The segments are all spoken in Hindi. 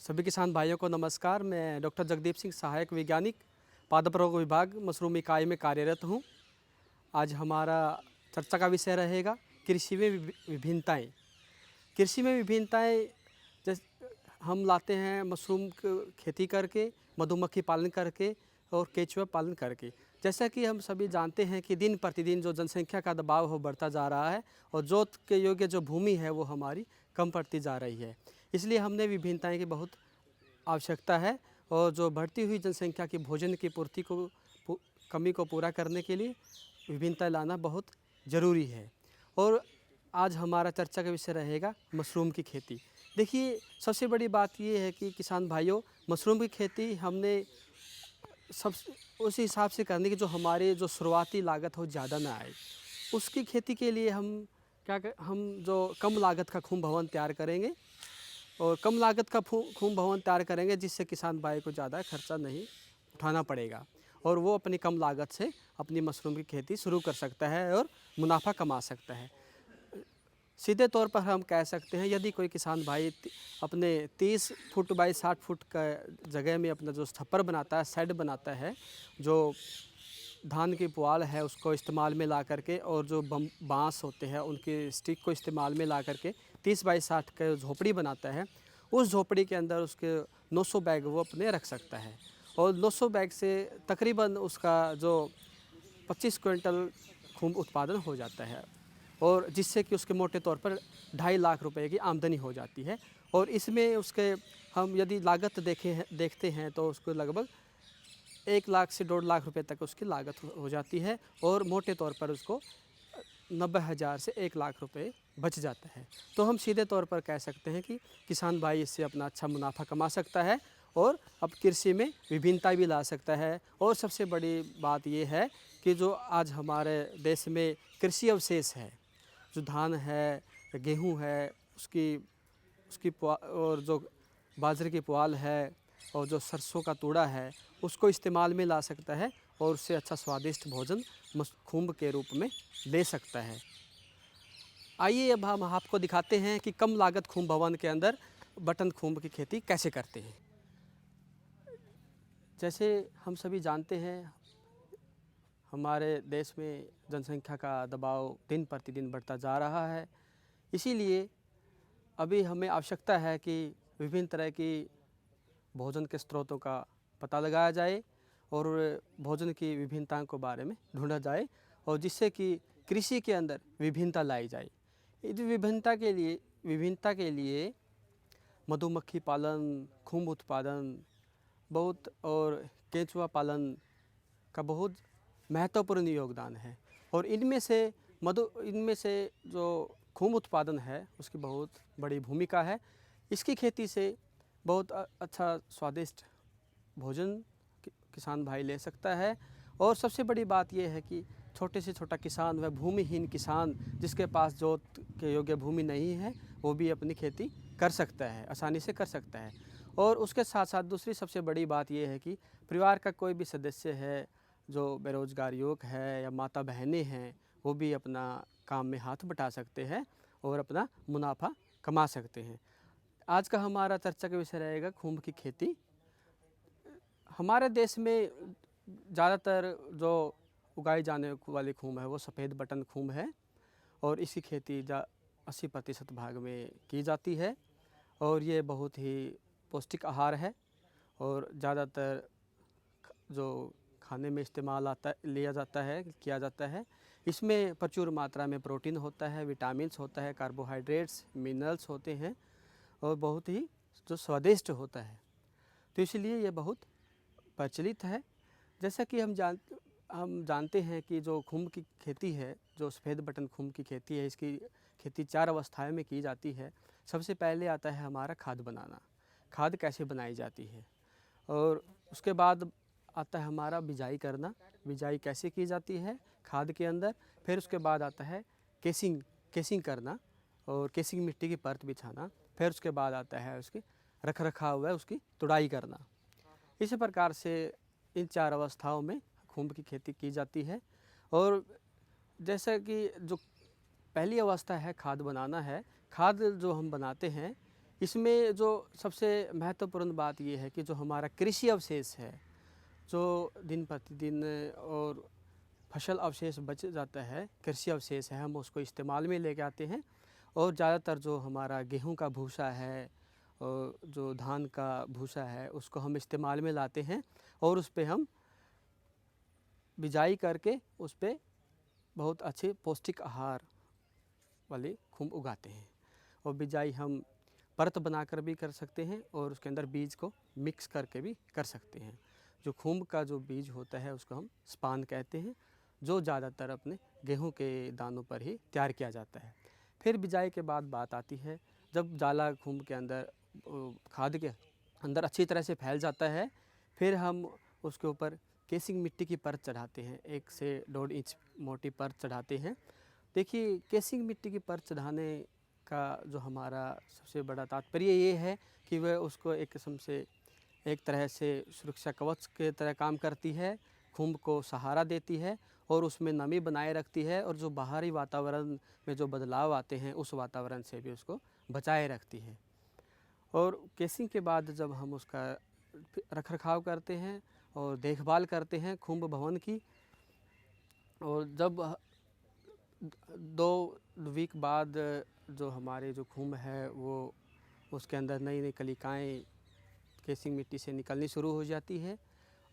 सभी किसान भाइयों को नमस्कार। मैं डॉक्टर जगदीप सिंह, सहायक वैज्ञानिक, पादप रोग विभाग, मशरूम इकाई में कार्यरत हूँ। आज हमारा चर्चा का विषय रहेगा कृषि में विभिन्नताएँ। कृषि में विभिन्नताएँ जैसे हम लाते हैं मशरूम खेती करके, मधुमक्खी पालन करके और केंचुआ पालन करके। जैसा कि हम सभी जानते हैं कि दिन प्रतिदिन जो जनसंख्या का दबाव हो बढ़ता जा रहा है और जोत के योग्य जो भूमि है वो हमारी कम पड़ती जा रही है। इसलिए हमने विभिन्नताएँ की बहुत आवश्यकता है और जो बढ़ती हुई जनसंख्या की भोजन की पूर्ति को कमी को पूरा करने के लिए विभिन्नता लाना बहुत ज़रूरी है। और आज हमारा चर्चा का विषय रहेगा मशरूम की खेती। देखिए, सबसे बड़ी बात ये है कि किसान भाइयों, मशरूम की खेती हमने सब उस हिसाब से करने की जो हमारे जो शुरुआती लागत हो ज़्यादा ना आए। उसकी खेती के लिए हम जो कम लागत का खूम भवन तैयार करेंगे और कम लागत का खूम भवन तैयार करेंगे, जिससे किसान भाई को ज़्यादा खर्चा नहीं उठाना पड़ेगा और वो अपनी कम लागत से अपनी मशरूम की खेती शुरू कर सकता है और मुनाफा कमा सकता है। सीधे तौर पर हम कह सकते हैं, यदि कोई किसान भाई अपने 30 फुट बाई 60 फुट का जगह में अपना जो छप्पर बनाता है, शेड बनाता है, जो धान की पुआल है उसको इस्तेमाल में ला करके और जो बांस होते हैं उनके स्टिक को इस्तेमाल में ला करके 30 बाई 60 का झोपड़ी बनाता है, उस झोपड़ी के अंदर उसके 900 बैग वो अपने रख सकता है और 900 बैग से तकरीबन उसका जो 25 क्विंटल खूब उत्पादन हो जाता है और जिससे कि उसके मोटे तौर पर 2.5 लाख रुपए की आमदनी हो जाती है। और इसमें उसके हम यदि लागत देखते हैं तो उसको लगभग 1 लाख से 1.5 लाख रुपए तक उसकी लागत हो जाती है और मोटे तौर पर उसको 90,000 से 1 लाख रुपए बच जाता है। तो हम सीधे तौर पर कह सकते हैं कि किसान भाई इससे अपना अच्छा मुनाफा कमा सकता है और अब कृषि में विभिन्नता भी ला सकता है। और सबसे बड़ी बात ये है कि जो आज हमारे देश में कृषि अवशेष है, जो धान है, गेहूँ है, उसकी उसकी और जो बाजरे की पुआल है और जो सरसों का तूड़ा है, उसको इस्तेमाल में ला सकता है और उससे अच्छा स्वादिष्ट भोजन खूंब के रूप में ले सकता है। आइए अब हम आपको दिखाते हैं कि कम लागत खूंब भवन के अंदर बटन खूंब की खेती कैसे करते हैं। जैसे हम सभी जानते हैं, हमारे देश में जनसंख्या का दबाव दिन प्रतिदिन बढ़ता जा रहा है। इसीलिए अभी हमें आवश्यकता है कि विभिन्न तरह की भोजन के स्रोतों का पता लगाया जाए और भोजन की विभिन्नताओं के बारे में ढूंढा जाए और जिससे कि कृषि के अंदर विभिन्नता लाई जाए। इस विभिन्नता के लिए मधुमक्खी पालन, खूंब उत्पादन बहुत और केंचुआ पालन का बहुत महत्वपूर्ण योगदान है और इनमें से जो खूंब उत्पादन है उसकी बहुत बड़ी भूमिका है। इसकी खेती से बहुत अच्छा स्वादिष्ट भोजन किसान भाई ले सकता है। और सबसे बड़ी बात यह है कि छोटे से छोटा किसान व भूमिहीन किसान जिसके पास जोत के योग्य भूमि नहीं है, वो भी अपनी खेती कर सकता है, आसानी से कर सकता है। और उसके साथ साथ दूसरी सबसे बड़ी बात यह है कि परिवार का कोई भी सदस्य है जो बेरोजगार युवक है या माता बहनें हैं, वो भी अपना काम में हाथ बटा सकते हैं और अपना मुनाफा कमा सकते हैं। आज का हमारा चर्चा का विषय रहेगा खूंब की खेती। हमारे देश में ज़्यादातर जो उगाई जाने वाली खूंब है वो सफ़ेद बटन खूंब है और इसकी खेती 80% भाग में की जाती है और ये बहुत ही पौष्टिक आहार है और ज़्यादातर जो खाने में इस्तेमाल किया जाता है। इसमें प्रचुर मात्रा में प्रोटीन होता है, विटामिन्स होता है, कार्बोहाइड्रेट्स, मिनरल्स होते हैं और बहुत ही जो स्वादिष्ट होता है, तो इसलिए ये बहुत प्रचलित है। जैसा कि हम जानते हैं कि जो खूंब की खेती है, जो सफ़ेद बटन खूंब की खेती है, इसकी खेती 4 अवस्थाओं में की जाती है। सबसे पहले आता है हमारा खाद बनाना, खाद कैसे बनाई जाती है, और उसके बाद आता है हमारा बिजाई करना, बिजाई कैसे की जाती है खाद के अंदर। फिर उसके बाद आता है केसिंग करना और केसिंग मिट्टी की परत बिछाना। फिर उसके बाद आता है उसकी रख रखाव है, उसकी तुड़ाई करना। इसी प्रकार से इन 4 अवस्थाओं में खूंब की खेती की जाती है। और जैसा कि जो पहली अवस्था है खाद बनाना है, खाद जो हम बनाते हैं इसमें जो सबसे महत्वपूर्ण बात ये है कि जो हमारा कृषि अवशेष है, जो दिन प्रतिदिन और फसल अवशेष बच जाता है, कृषि अवशेष है, हम उसको इस्तेमाल में लेके आते हैं। और ज़्यादातर जो हमारा गेहूं का भूसा है और जो धान का भूसा है, उसको हम इस्तेमाल में लाते हैं और उस पे हम बिजाई करके उस पे बहुत अच्छे पौष्टिक आहार वाले खुम्ब उगाते हैं। और बिजाई हम परत बनाकर भी कर सकते हैं और उसके अंदर बीज को मिक्स करके भी कर सकते हैं। जो खुम्ब का जो बीज होता है उसको हम स्पान कहते हैं, जो ज़्यादातर अपने गेहूं के दानों पर ही तैयार किया जाता है। फिर बिजाई के बाद बात आती है, जब जाला खुम्ब के अंदर खाद के अंदर अच्छी तरह से फैल जाता है, फिर हम उसके ऊपर केसिंग मिट्टी की परत चढ़ाते हैं, 1 से 1.5 इंच मोटी परत चढ़ाते हैं। देखिए, केसिंग मिट्टी की परत चढ़ाने का जो हमारा सबसे बड़ा तात्पर्य ये है कि वह उसको एक किस्म से एक तरह से सुरक्षा कवच के तरह काम करती है, खुम्ब को सहारा देती है और उसमें नमी बनाए रखती है, और जो बाहरी वातावरण में जो बदलाव आते हैं उस वातावरण से भी उसको बचाए रखती है। और केसिंग के बाद जब हम उसका रखरखाव करते हैं और देखभाल करते हैं खुम्ब भवन की, और जब 2 वीक बाद जो हमारे जो खुम्ब है वो उसके अंदर नई नई कलिकाएँ केसिंग मिट्टी से निकलनी शुरू हो जाती है,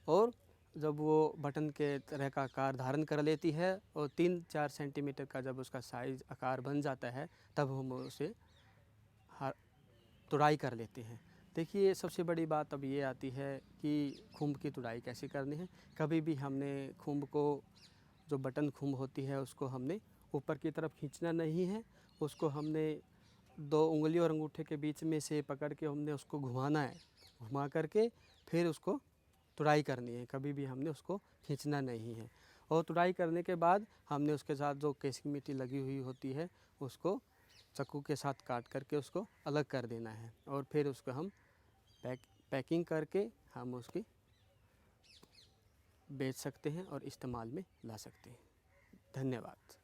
और जब वो बटन के तरह का आकार धारण कर लेती है और 3-4 सेंटीमीटर का जब उसका साइज़ आकार बन जाता है, तब हम उसे तुड़ाई कर लेते हैं। देखिए, सबसे बड़ी बात अब ये आती है कि खुम्ब की तुड़ाई कैसे करनी है। कभी भी हमने खुम्ब को, जो बटन खुम्ब होती है, उसको हमने ऊपर की तरफ खींचना नहीं है। उसको हमने 2 उंगली और अंगूठे के बीच में से पकड़ के हमने उसको घुमाना है, घुमा करके फिर उसको तुड़ाई करनी है। कभी भी हमने उसको खींचना नहीं है। और तुड़ाई करने के बाद हमने उसके साथ जो केसिंग मिट्टी लगी हुई होती है उसको चाकू के साथ काट करके उसको अलग कर देना है, और फिर उसको हम पैकिंग करके हम उसकी बेच सकते हैं और इस्तेमाल में ला सकते हैं। धन्यवाद।